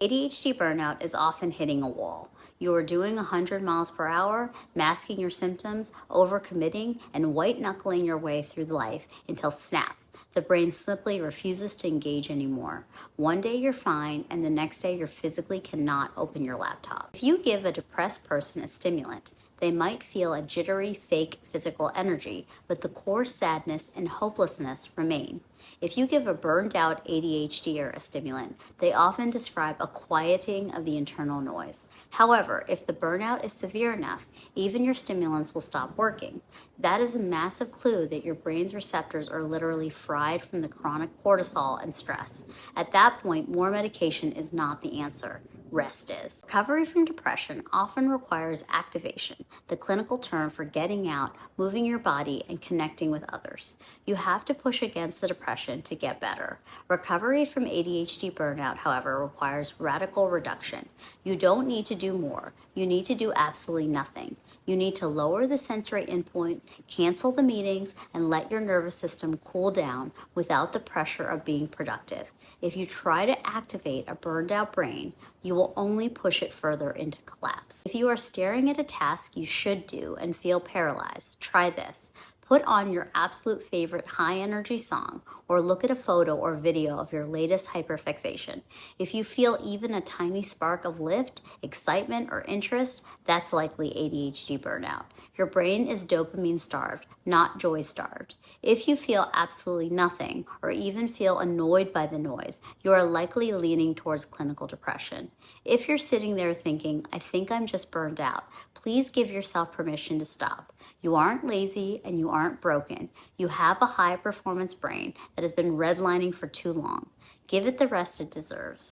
ADHD burnout is often hitting a wall. You are doing 100 miles per hour, masking your symptoms, overcommitting, and white knuckling your way through life until snap. The brain simply refuses to engage anymore. One day you're fine, and the next day you physically cannot open your laptop. If you give a depressed person a stimulant, they might feel a jittery, fake physical energy, but the core sadness and hopelessness remain. If you give a burned out ADHDer a stimulant, they often describe a quieting of the internal noise. However, if the burnout is severe enough, even your stimulants will stop working. That is a massive clue that your brain's receptors are literally fried from the chronic cortisol and stress. At that point, more medication is not the answer. Rest is. Recovery from depression often requires activation, the clinical term for getting out, moving your body, and connecting with others. You have to push against the depression to get better. Recovery from ADHD burnout, however, requires radical reduction. You don't need to do more. You need to do absolutely nothing. You need to lower the sensory input, cancel the meetings, and let your nervous system cool down without the pressure of being productive. If you try to activate a burned out brain, you will only push it further into collapse. If you are staring at a task you should do and feel paralyzed, try this. Put on your absolute favorite high energy song or look at a photo or video of your latest hyperfixation. If you feel even a tiny spark of lift, excitement, or interest, that's likely ADHD burnout. Your brain is dopamine starved, not joy starved. If you feel absolutely nothing or even feel annoyed by the noise, you are likely leaning towards clinical depression. If you're sitting there thinking, I think I'm just burned out, please give yourself permission to stop. You aren't lazy and you aren't broken. You have a high performance brain that has been redlining for too long. Give it the rest it deserves.